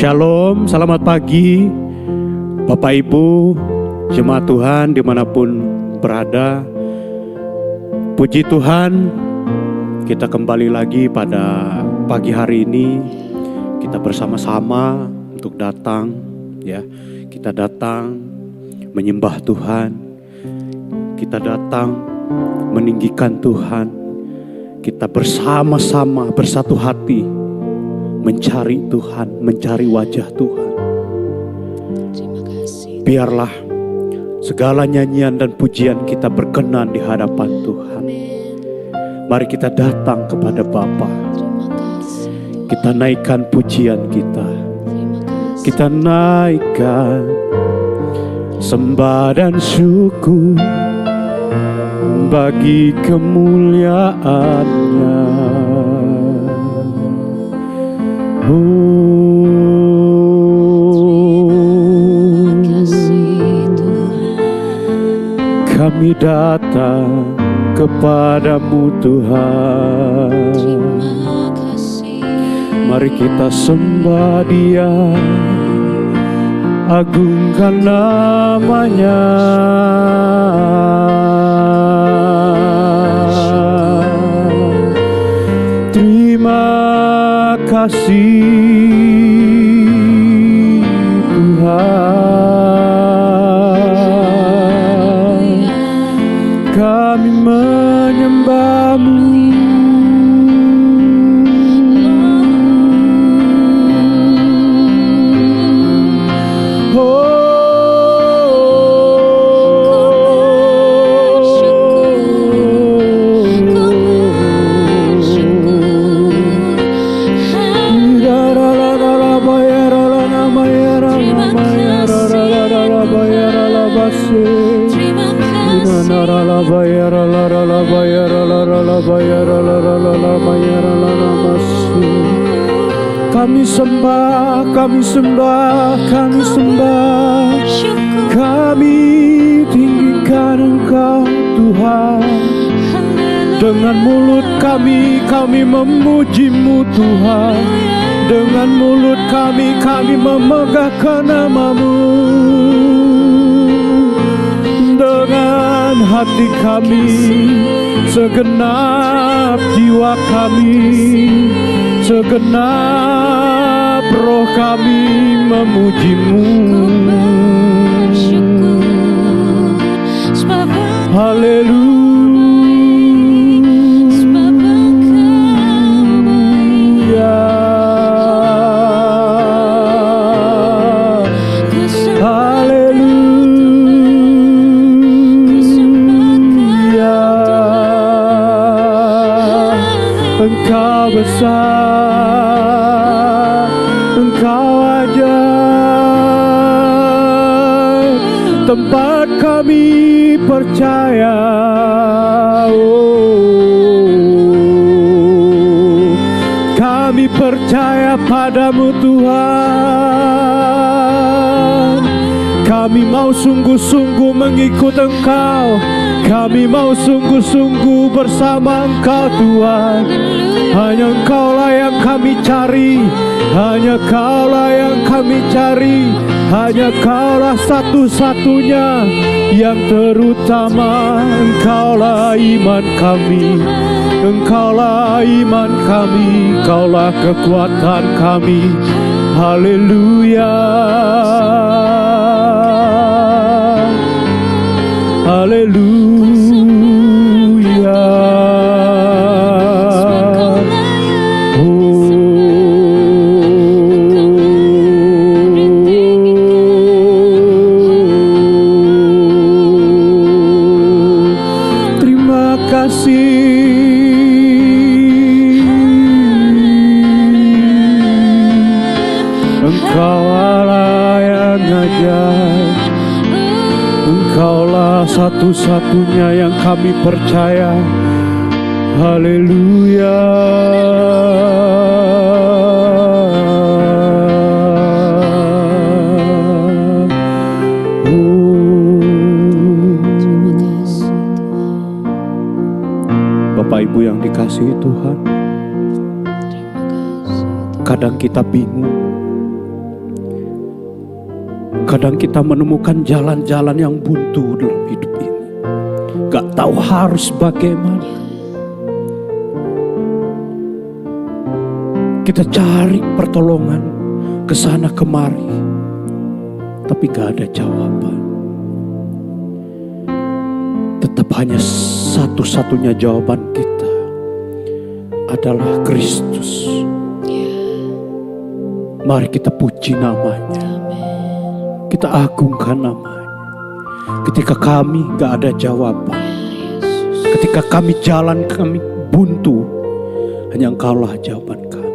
Shalom, selamat pagi Bapak Ibu, jemaat Tuhan dimanapun berada. Puji Tuhan, kita kembali lagi pada pagi hari ini. Kita bersama-sama untuk datang, ya. Kita datang menyembah Tuhan. Kita datang meninggikan Tuhan. Kita bersama-sama bersatu hati mencari Tuhan, mencari wajah Tuhan. Biarlah segala nyanyian dan pujian kita berkenan di hadapan Tuhan. Mari kita datang kepada Bapa. Kita naikkan pujian kita. Kita naikkan sembah dan syukur bagi kemuliaan-Nya. Kami datang kepadamu Tuhan. Mari kita sembah Dia, agungkan nama-Nya. Terima kasih Tuhan, kami menyembah-Mu. Kami sembah, kami sembah, kami sembah. Kami tinggikan Engkau Tuhan. Dengan mulut kami memuji-Mu Tuhan. Dengan mulut kami memegahkan nama-Mu. Dengan hati kami, segenap jiwa kami, segenap roh kami memuji-Mu. Haleluya. Engkau besar, Engkau ajaib, tempat kami percaya. Kami percaya padamu Tuhan. Kami mau sungguh-sungguh mengikut Engkau. Kami mau sungguh-sungguh bersama Engkau Tuhan. Hanya Engkaulah yang kami cari. Hanya Kaulah yang kami cari. Hanya Kaulah satu-satunya yang terutama. Engkaulah iman kami. Engkaulah iman kami. Engkaulah kekuatan kami. Haleluya. Haleluya. Terima kasih. Engkau Allah yang ajaib. Engkaulah satu-satunya yang kami percaya. Haleluya. Bapak Ibu yang dikasihi Tuhan, kadang kita bingung Terkadang kita menemukan jalan-jalan yang buntu dalam hidup ini. Gak tahu harus bagaimana. Kita cari pertolongan ke sana kemari, tapi gak ada jawaban. Tetap hanya satu-satunya jawaban kita adalah Kristus. Mari kita puji namanya, kita agungkan namanya. Ketika kami gak ada jawaban, ketika kami jalan kami buntu, hanya Engkaulah jawaban kami.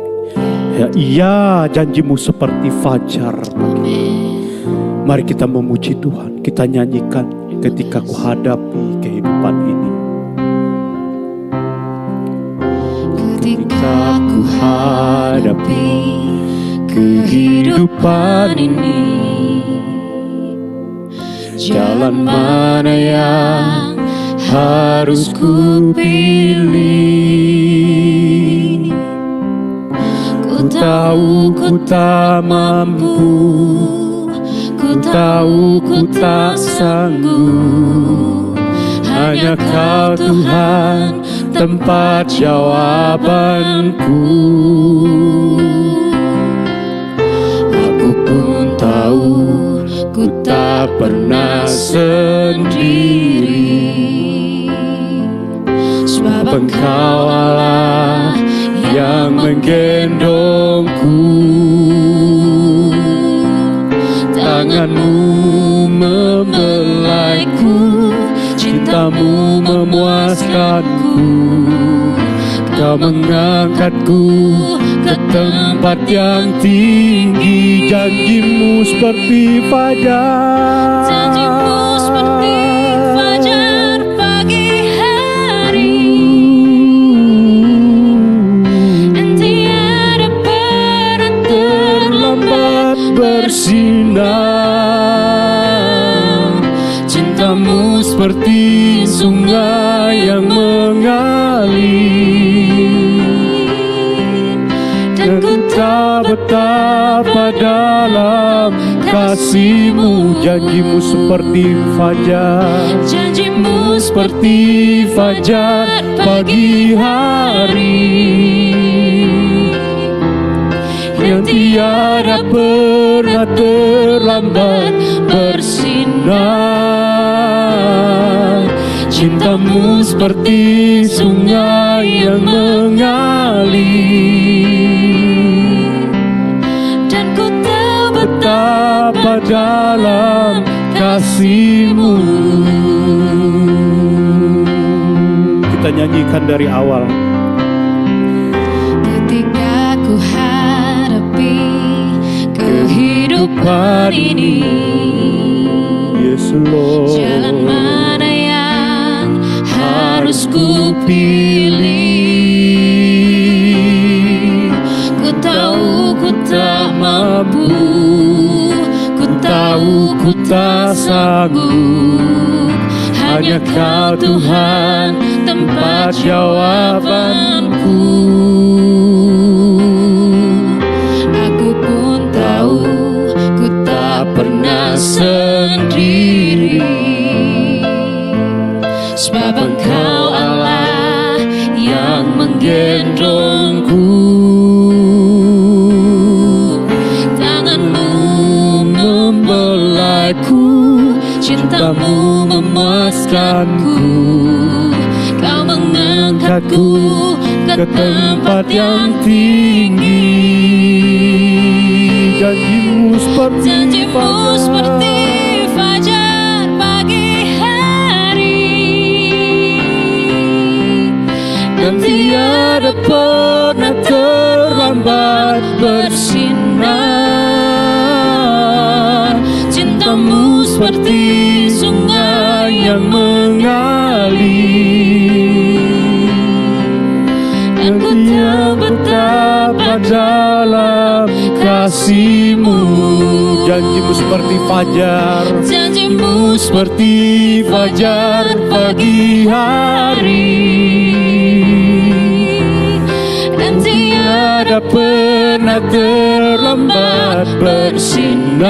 Ya, iya, janjimu seperti fajar pagi. Mari kita memuji Tuhan, kita nyanyikan ketika ku hadapi kehidupan ini. Ketika ku hadapi kehidupan ini, jalan mana yang harus ku pilih? Ku tahu ku tak mampu, ku tahu ku tak sanggup. Hanya Kau Tuhan tempat jawabanku. Aku pun tahu ku tak pernah sendiri, sebab Engkau Allah yang menggendongku. Tanganmu membelaiku, cintamu memuaskanku. Kau mengangkatku ke tempat yang tinggi. Janjimu seperti fajar, Janjimu seperti fajar pagi hari, dan tiada pernah terlambat bersinar. Cintamu seperti sungai yang mengalir, dan ku tak betapa dalam kasih-Mu. Janjimu seperti fajar, Janjimu seperti fajar pagi hari, yang tiada pernah terlambat bersinar. Cintamu seperti sungai yang mengalir, dan ku tahu betapa dalam kasih-Mu. Kita nyanyikan dari awal. ketika ku hadapi kehidupan ini, Yes Lord, jalan mana yang harus ku pilih? Ku tahu ku tak mampu, ku tahu ku tak sanggup. Hanya Kau Tuhan tempat jawabanku. Aku pun tahu ku tak pernah sendiri, sebab Engkau Allah yang menggendongku. Tanganmu membelaiku, cintamu memuaskanku. Kau mengangkatku ke tempat yang tinggi. janjimu seperti fajar pagi hari, dan tiada pernah terlambat bersinar. cintamu seperti sungai yang mengalir, dan ku tahu betapa dalam kasih-Mu. Janjimu seperti fajar, janjimu seperti fajar pagi hari, dan tiada pernah terlambat bersinar.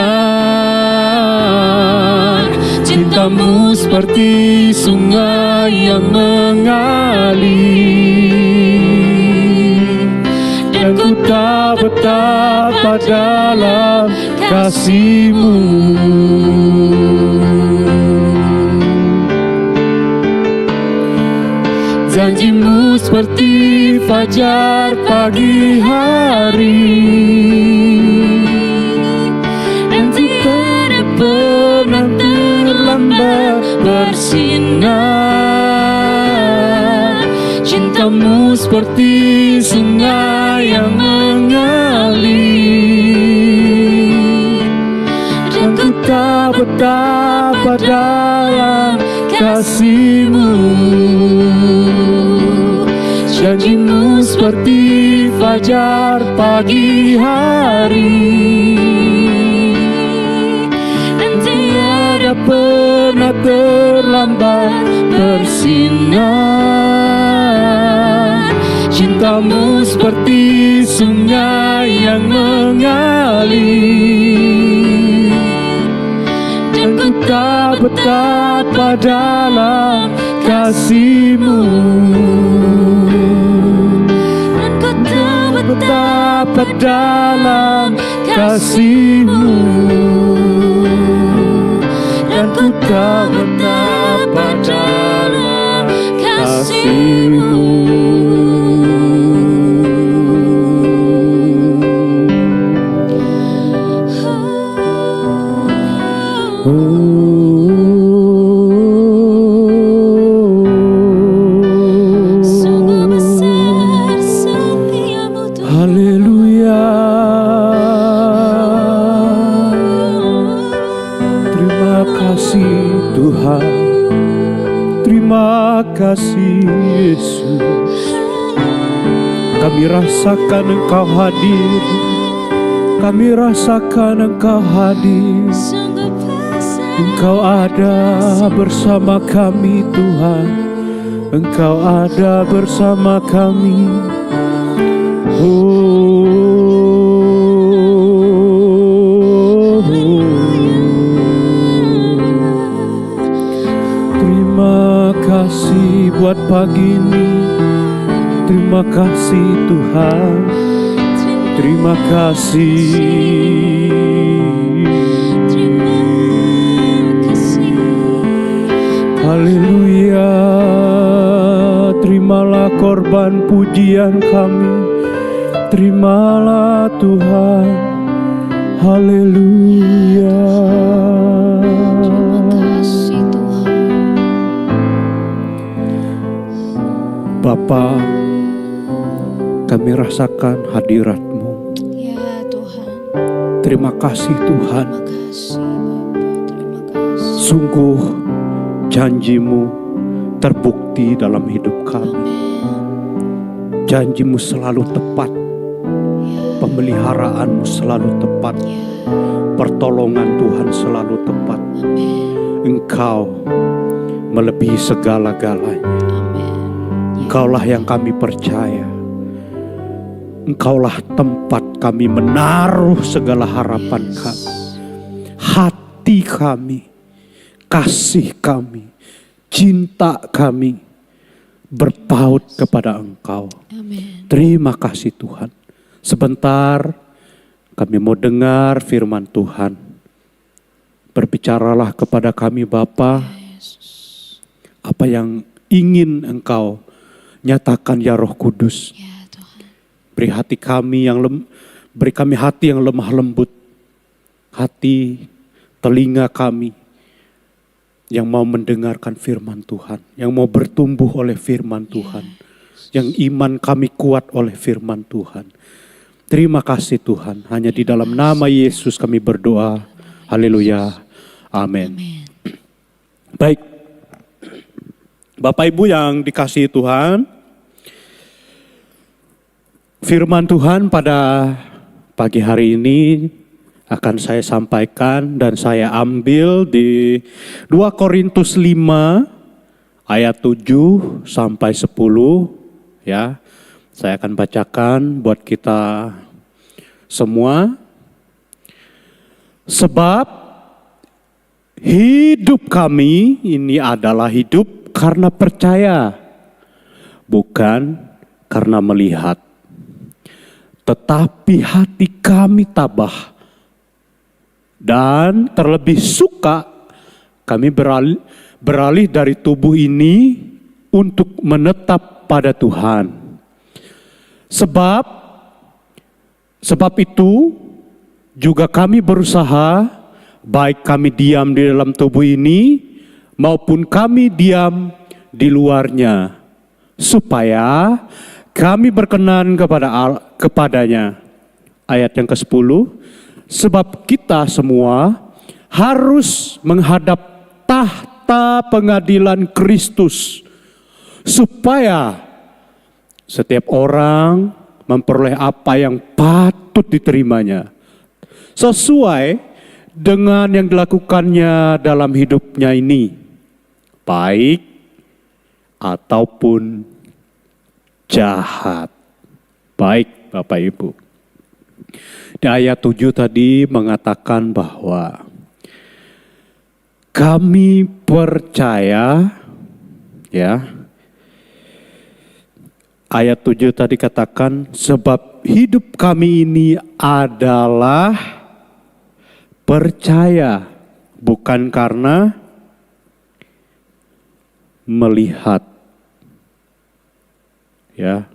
Cintamu seperti sungai yang mengalir, dan ku tak betapa dalam kasih-Mu. Janji-Mu seperti fajar pagi hari, dan tiada pernah terlambat bersinar. Cinta-Mu seperti sungai yang mengalir, dan ku tak betapa dalam kasih-Mu. Janji-Mu seperti fajar pagi hari, dan tiada pernah terlambat bersinar. Cinta-Mu seperti sungai yang mengalir, dan ku tak betapa dalam kasih-Mu. Dan ku tak betapa dalam kasih-Mu, dan ku tak betapa dalam kasih-Mu. Sungguh besar setiamu Tuhan. Haleluya. Terima kasih Tuhan, terima kasih Yesus. Kami rasakan Engkau hadir, kami rasakan Engkau hadir. Sungguh besar Engkau ada bersama kami Tuhan, Engkau ada bersama kami. Terima kasih buat pagi ini, terima kasih Tuhan, terima kasih. Haleluya. Terimalah korban pujian kami, terimalah Tuhan. Haleluya. Terima kasih Tuhan. Bapa, kami rasakan hadirat-Mu. Ya Tuhan, Terima kasih Tuhan. terima kasih Bapa, terima kasih. Sungguh janji-Mu terbukti dalam hidup kami. Amin. Janji-Mu selalu tepat, pemeliharaan-Mu selalu tepat, Ya, pertolongan Tuhan selalu tepat. amin. Engkau melebihi segala-galanya. Amin. Ya, Engkaulah yang kami percaya. Engkaulah tempat kami menaruh segala harapan kami. Hati kami, kasih kami, cinta kami berpaut kepada Engkau. amin. Terima kasih Tuhan. Sebentar kami mau dengar firman Tuhan. Berbicaralah kepada kami Bapa, Yesus. apa yang ingin Engkau nyatakan ya Roh Kudus. Ya Tuhan. Beri hati kami beri kami hati yang lemah lembut, hati telinga kami yang mau mendengarkan firman Tuhan, yang mau bertumbuh oleh firman Tuhan, yang iman kami kuat oleh firman Tuhan. Terima kasih Tuhan, hanya di dalam nama Yesus kami berdoa. Haleluya. Amin. Amin. Baik, Bapak Ibu yang dikasihi Tuhan, firman Tuhan pada pagi hari ini akan saya sampaikan dan saya ambil di 2 Korintus 5 ayat 7 sampai 10 ya. Saya akan bacakan buat kita semua. Sebab hidup kami ini adalah hidup karena percaya, bukan karena melihat. Tetapi hati kami tabah dan terlebih suka kami beralih dari tubuh ini untuk menetap pada Tuhan. Sebab itu juga kami berusaha, baik kami diam di dalam tubuh ini maupun kami diam di luarnya, supaya kami berkenan kepadanya. Ayat yang ke-10, sebab kita semua harus menghadap tahta pengadilan Kristus, supaya setiap orang memperoleh apa yang patut diterimanya, sesuai dengan yang dilakukannya dalam hidupnya ini, baik ataupun jahat. Baik Bapak Ibu. Di ayat 7 tadi mengatakan bahwa kami percaya, ya. Ayat 7 tadi katakan, sebab hidup kami ini adalah percaya, bukan karena melihat. Ya.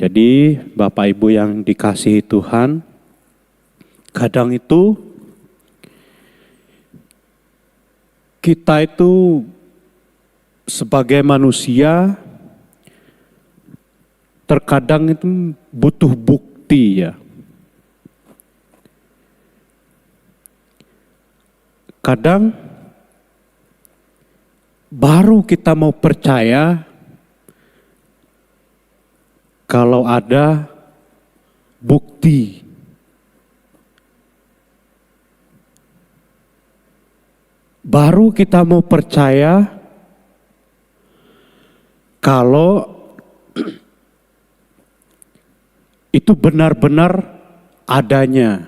Jadi Bapak Ibu yang dikasihi Tuhan, kadang itu kita itu sebagai manusia terkadang itu butuh bukti, ya. Kadang baru kita mau percaya kalau ada bukti. Baru kita mau percaya kalau itu benar-benar adanya.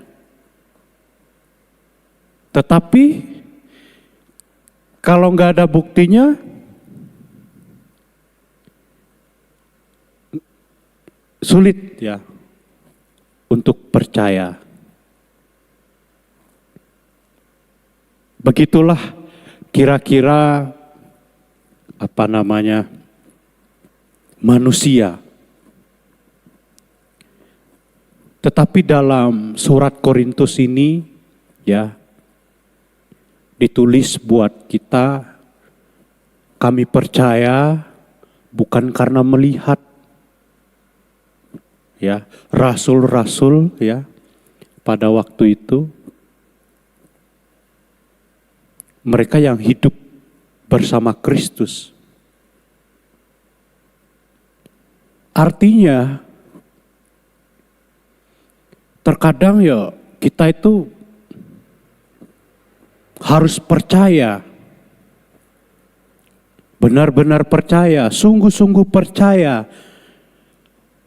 Tetapi kalau nggak ada buktinya, sulit ya untuk percaya. Begitulah kira-kira manusia. Tetapi dalam surat Korintus ini, ya, ditulis buat kita, kami percaya bukan karena melihat. Ya, rasul-rasul, ya, pada waktu itu mereka yang hidup bersama Kristus. Artinya terkadang ya kita itu harus percaya, benar-benar percaya, sungguh-sungguh percaya,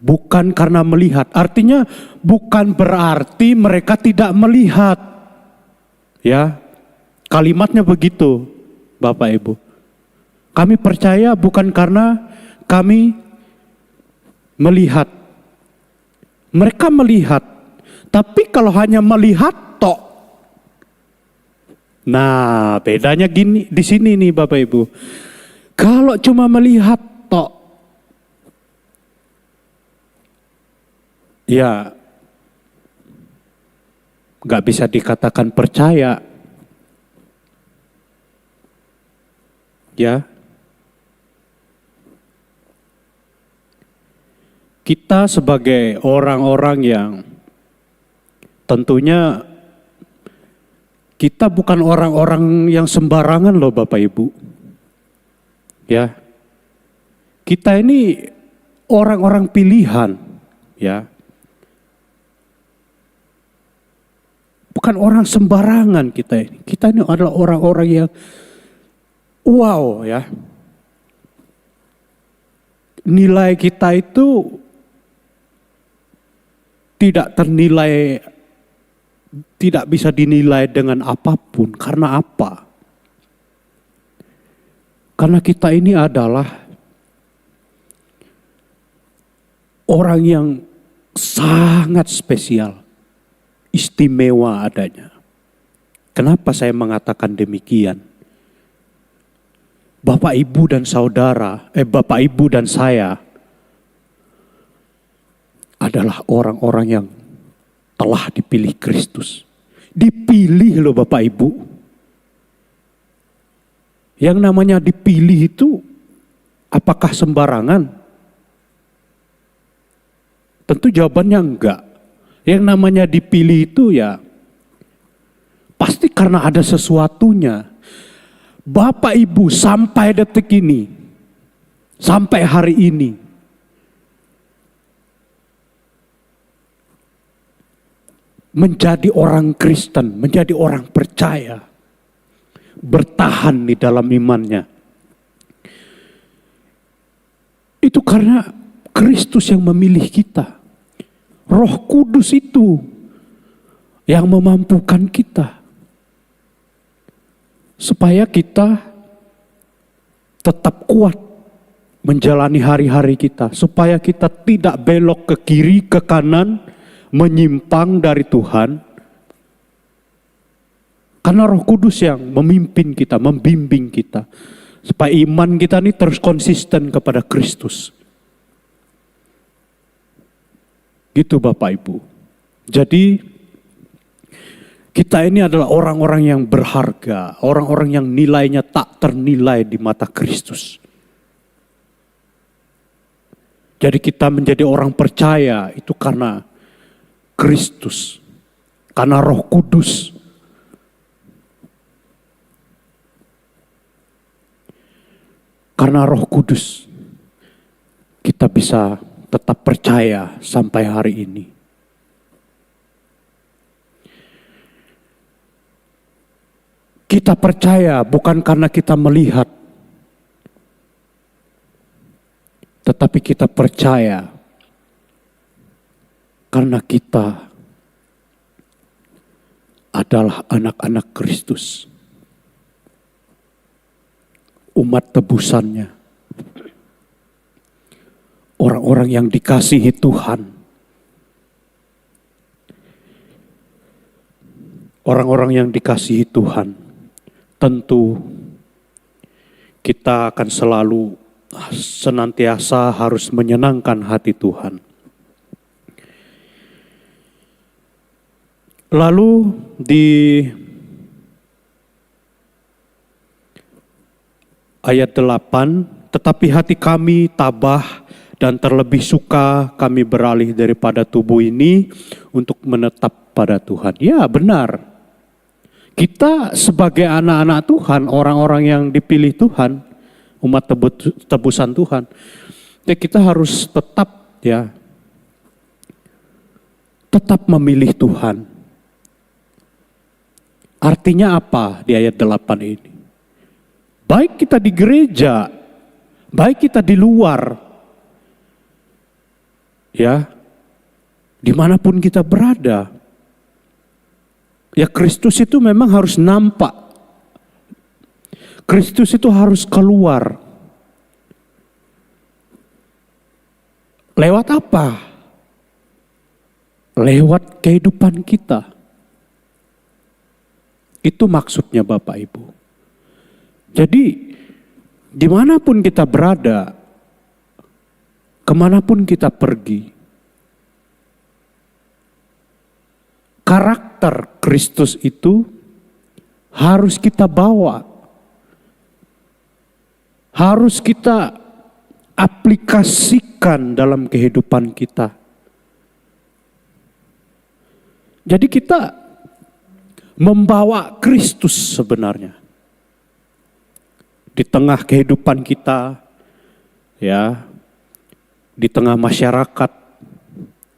bukan karena melihat. Artinya bukan berarti mereka tidak melihat, ya, kalimatnya begitu Bapak Ibu. Kami percaya bukan karena kami melihat. Mereka melihat, tapi kalau hanya melihat tok. Nah, bedanya gini di sini nih Bapak Ibu. Kalau cuma melihat tok, ya nggak bisa dikatakan percaya. Ya. Kita sebagai orang-orang yang tentunya kita bukan orang-orang yang sembarangan loh Bapak Ibu. Ya. Kita ini orang-orang pilihan, ya. Bukan orang sembarangan kita ini. Kita ini adalah orang-orang yang wow, ya. Nilai kita itu tidak ternilai tidak bisa dinilai dengan apapun. Karena apa? Karena kita ini adalah orang yang sangat spesial, istimewa adanya. Kenapa saya mengatakan demikian? Bapak, Ibu dan saudara, Bapak, Ibu dan saya adalah orang-orang yang telah dipilih Kristus. Dipilih loh Bapak Ibu. Yang namanya dipilih itu apakah sembarangan? Tentu jawabannya enggak. Yang namanya dipilih itu ya pasti karena ada sesuatunya. Bapak Ibu sampai detik ini, sampai hari ini, menjadi orang Kristen, menjadi orang percaya, bertahan di dalam imannya. Itu karena Kristus yang memilih kita. Roh Kudus itu yang memampukan kita. Supaya kita tetap kuat menjalani hari-hari kita. Supaya kita tidak belok ke kiri, ke kanan, menyimpang dari Tuhan. Karena Roh Kudus yang memimpin kita, membimbing kita. Supaya iman kita ini terus konsisten kepada Kristus. Gitu Bapak Ibu. Jadi kita ini adalah orang-orang yang berharga, orang-orang yang nilainya tak ternilai di mata Kristus. Jadi kita menjadi orang percaya itu karena Kristus, karena Roh Kudus. Karena Roh Kudus kita bisa tetap percaya sampai hari ini. Kita percaya bukan karena kita melihat, tetapi kita percaya karena kita adalah anak-anak Kristus, umat tebusannya, orang-orang yang dikasihi Tuhan, orang-orang yang dikasihi Tuhan. Tentu kita akan selalu senantiasa harus menyenangkan hati Tuhan. Lalu di ayat 8, tetapi hati kami tabah dan terlebih suka kami beralih daripada tubuh ini untuk menetap pada Tuhan. Ya benar. Kita sebagai anak-anak Tuhan, orang-orang yang dipilih Tuhan, umat tebusan Tuhan, kita harus tetap memilih Tuhan. Artinya apa di ayat 8 ini? Baik kita di gereja, baik kita di luar, ya, dimanapun kita berada, ya Kristus itu memang harus nampak. Kristus itu harus keluar. Lewat apa? Lewat kehidupan kita. Itu maksudnya Bapak Ibu. Jadi dimanapun kita berada, kemanapun kita pergi, karakter Kristus itu harus kita bawa. Harus kita aplikasikan dalam kehidupan kita. Jadi kita membawa Kristus sebenarnya. Di tengah kehidupan kita, ya, di tengah masyarakat,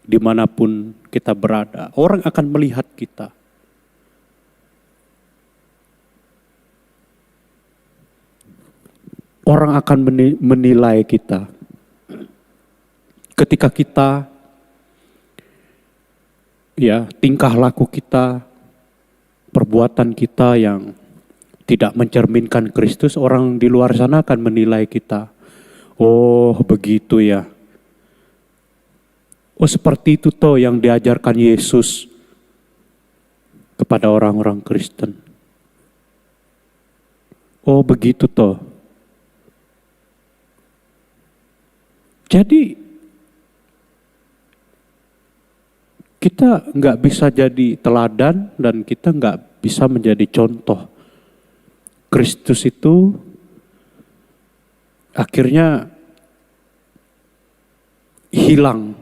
dimanapun kita berada, orang akan melihat kita. Orang akan menilai kita. Ketika kita, ya, tingkah laku kita, perbuatan kita yang tidak mencerminkan Kristus, orang di luar sana akan menilai kita. Oh, begitu ya. Oh, seperti itu toh yang diajarkan Yesus kepada orang-orang Kristen. Oh, begitu toh. Jadi kita nggak bisa jadi teladan dan kita nggak bisa menjadi contoh. Kristus itu akhirnya hilang.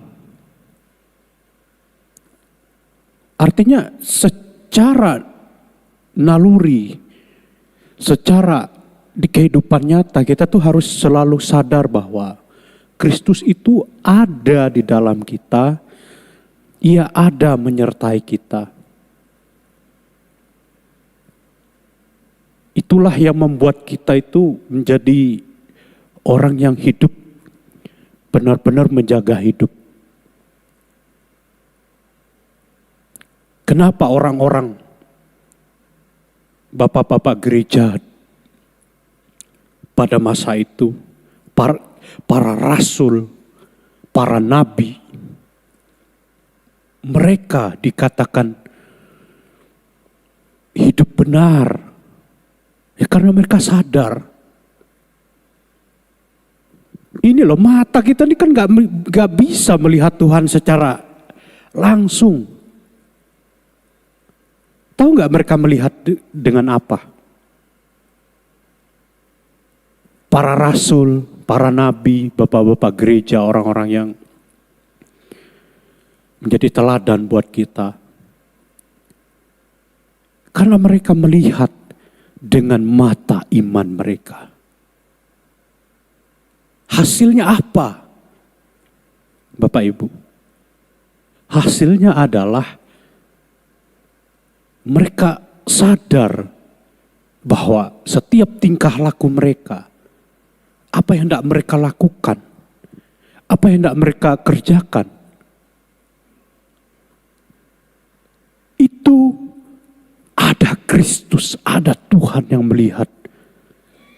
Artinya secara naluri, secara di kehidupan nyata kita tuh harus selalu sadar bahwa Kristus itu ada di dalam kita, Ia ada menyertai kita. Itulah yang membuat kita itu menjadi orang yang hidup, benar-benar menjaga hidup. Kenapa orang-orang, bapak-bapak gereja pada masa itu, para rasul, para nabi, mereka dikatakan hidup benar? Ya karena mereka sadar. Ini loh, mata kita ini kan gak bisa melihat Tuhan secara langsung. Tahu gak mereka melihat dengan apa? Para rasul, para nabi, bapak-bapak gereja, orang-orang yang menjadi teladan buat kita. Karena mereka melihat dengan mata iman mereka. Hasilnya apa? Bapak Ibu, hasilnya adalah mereka sadar bahwa setiap tingkah laku mereka, apa yang hendak mereka lakukan, apa yang hendak mereka kerjakan, itu ada Kristus, ada Tuhan yang melihat.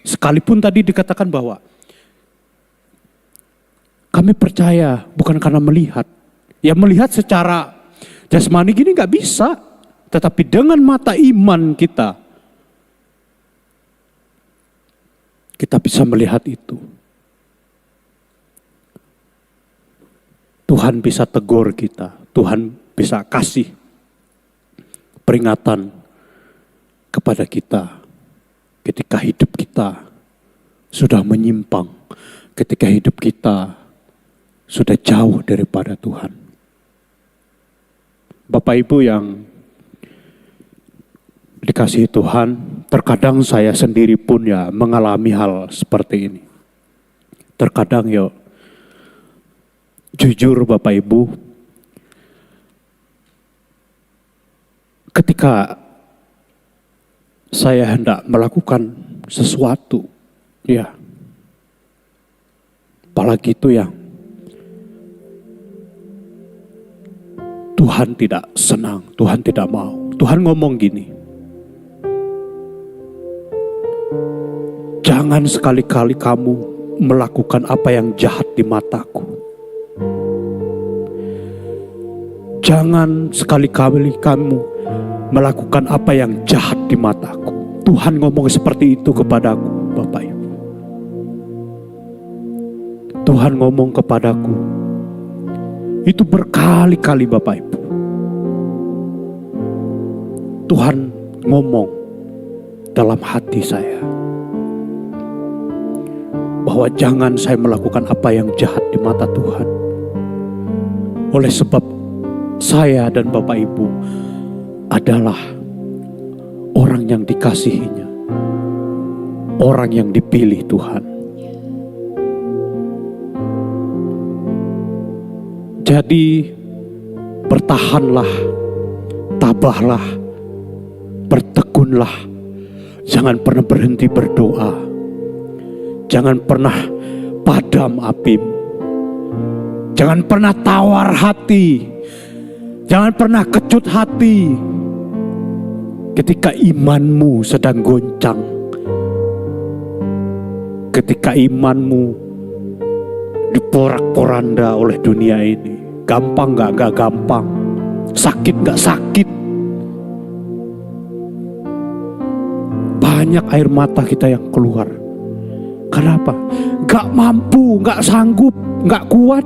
Sekalipun tadi dikatakan bahwa kami percaya bukan karena melihat. Ya melihat secara jasmani gini gak bisa. Tetapi dengan mata iman kita bisa melihat itu. Tuhan bisa tegur kita. Tuhan bisa kasih peringatan kepada kita ketika hidup kita sudah menyimpang, ketika hidup kita sudah jauh daripada Tuhan. Bapak Ibu yang dikasihi Tuhan, terkadang saya sendiri pun ya mengalami hal seperti ini. Terkadang ya jujur Bapak Ibu, ketika saya hendak melakukan sesuatu, ya, apalagi itu yang Tuhan tidak senang, Tuhan tidak mau. Tuhan ngomong gini, jangan sekali-kali kamu melakukan apa yang jahat di mataku. Jangan sekali-kali kamu melakukan apa yang jahat di mataku. Tuhan ngomong seperti itu kepadaku, Bapak Ibu. Tuhan ngomong kepadaku itu berkali-kali, Bapak Ibu. Tuhan ngomong dalam hati saya bahwa jangan saya melakukan apa yang jahat di mata Tuhan. Oleh sebab saya dan Bapak Ibu adalah orang yang dikasihinya, orang yang dipilih Tuhan. Jadi bertahanlah, tabahlah, bertekunlah, jangan pernah berhenti berdoa, jangan pernah padam api, jangan pernah tawar hati, jangan pernah kecut hati. ketika imanmu sedang goncang, ketika imanmu diporak-poranda oleh dunia ini. Gampang gak gampang, sakit gak sakit. Banyak air mata kita yang keluar. Kenapa? Gak mampu, gak sanggup, gak kuat.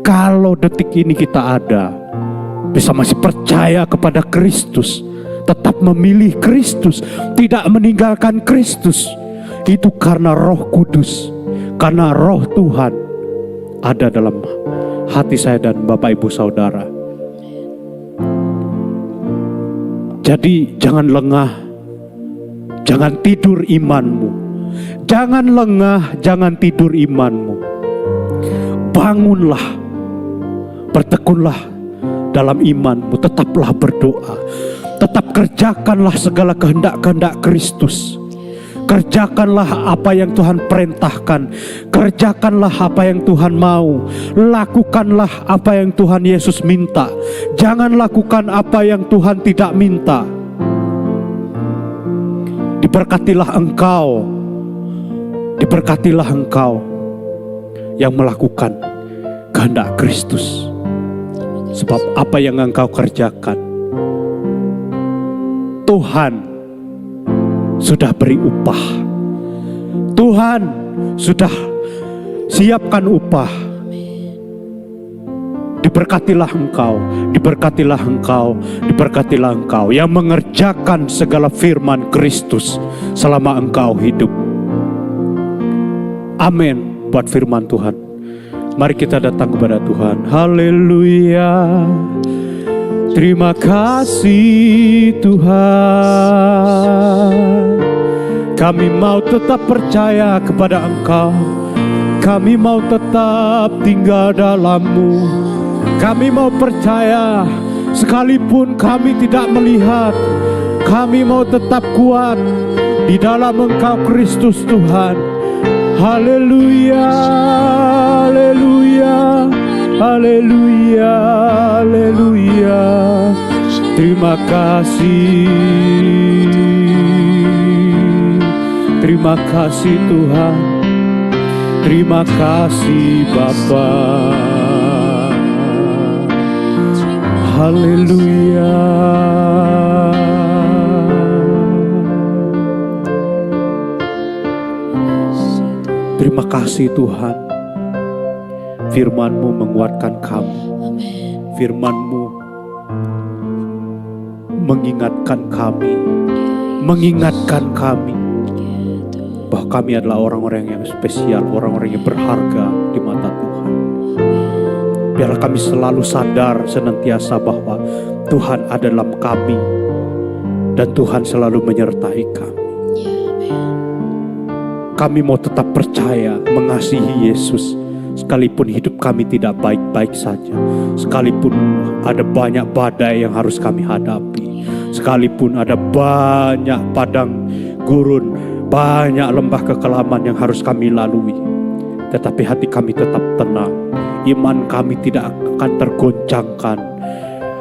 Kalau detik ini kita ada, bisa masih percaya kepada Kristus, tetap memilih Kristus, tidak meninggalkan Kristus, itu karena Roh Kudus, karena Roh Tuhan ada dalam hati saya dan Bapak Ibu Saudara. Jadi jangan lengah, jangan tidur imanmu. Jangan lengah, jangan tidur imanmu. Bangunlah, bertekunlah dalam imanmu, tetaplah berdoa. Tetap kerjakanlah segala kehendak-kehendak Kristus. Kerjakanlah apa yang Tuhan perintahkan. Kerjakanlah apa yang Tuhan mau. Lakukanlah apa yang Tuhan Yesus minta. Jangan lakukan apa yang Tuhan tidak minta. Diberkatilah engkau. Diberkatilah engkau yang melakukan kehendak Kristus. Sebab apa yang engkau kerjakan, Tuhan sudah beri upah. Tuhan sudah siapkan upah. Diberkatilah engkau, diberkatilah engkau, diberkatilah engkau yang mengerjakan segala firman Kristus selama engkau hidup. Amin buat firman Tuhan. Mari kita datang kepada Tuhan. Haleluya. Terima kasih Tuhan. Kami mau tetap percaya kepada Engkau. Kami mau tetap tinggal dalam-Mu. Kami mau percaya sekalipun kami tidak melihat. Kami mau tetap kuat di dalam Engkau Kristus Tuhan. Haleluya, haleluya, haleluya, haleluya. Terima kasih. Terima kasih Tuhan. Terima kasih Bapa. Haleluya. Terima kasih Tuhan. Firman-Mu menguatkan kami. Firman-Mu mengingatkan kami. Mengingatkan kami bahwa kami adalah orang-orang yang spesial, orang-orang yang berharga di mata Tuhan. Biarlah kami selalu sadar senantiasa bahwa Tuhan ada dalam kami dan Tuhan selalu menyertai kami. Kami mau tetap percaya, mengasihi Yesus, sekalipun hidup kami tidak baik-baik saja, sekalipun ada banyak badai yang harus kami hadapi, sekalipun ada banyak padang gurun, banyak lembah kekelaman yang harus kami lalui, tetapi hati kami tetap tenang. Iman kami tidak akan tergoncangkan.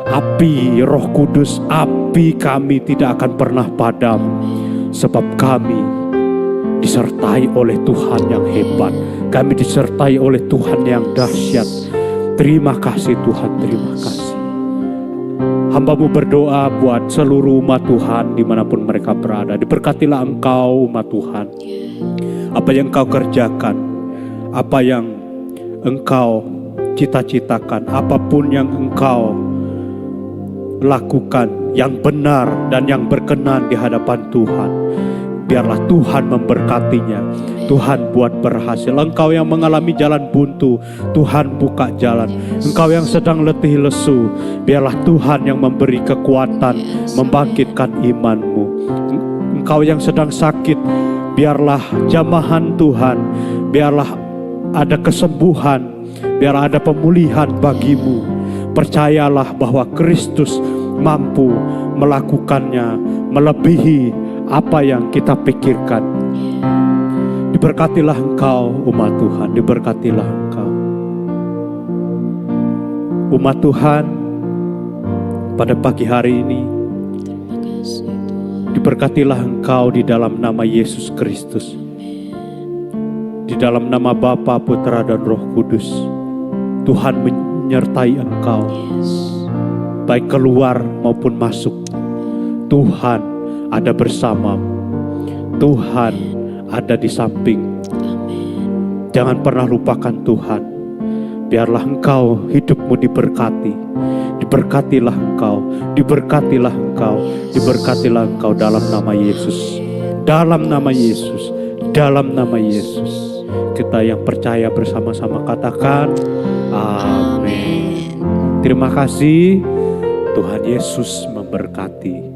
Api Roh Kudus, api kami tidak akan pernah padam, sebab kami disertai oleh Tuhan yang hebat. Kami disertai oleh Tuhan yang dahsyat. Terima kasih Tuhan, terima kasih. Hamba-Mu berdoa buat seluruh umat Tuhan dimanapun mereka berada. Diberkatilah Engkau umat Tuhan. Apa yang Engkau kerjakan, apa yang Engkau cita-citakan, apapun yang Engkau lakukan yang benar dan yang berkenan di hadapan Tuhan, biarlah Tuhan memberkatinya. Tuhan buat berhasil. Engkau yang mengalami jalan buntu, Tuhan buka jalan. Engkau yang sedang letih lesu, biarlah Tuhan yang memberi kekuatan, membangkitkan imanmu. Engkau yang sedang sakit, biarlah jamahan Tuhan, biarlah ada kesembuhan, biarlah ada pemulihan bagimu. Percayalah bahwa Kristus mampu melakukannya melebihi apa yang kita pikirkan. Diberkatilah Engkau umat Tuhan, diberkatilah Engkau umat Tuhan. Pada pagi hari ini, Terima kasih Tuhan. diberkatilah Engkau di dalam nama Yesus Kristus. Di dalam nama Bapa, Putra, dan Roh Kudus. Tuhan menyertai Engkau, Yes. baik keluar maupun masuk. Tuhan ada bersamamu. Tuhan ada di samping. Amin. Jangan pernah lupakan Tuhan. Biarlah engkau hidupmu diberkati. Diberkatilah engkau, diberkatilah engkau, diberkatilah engkau dalam nama Yesus. Dalam nama Yesus, dalam nama Yesus. Kita yang percaya bersama-sama katakan amin. Amin. Terima kasih. Tuhan Yesus memberkati.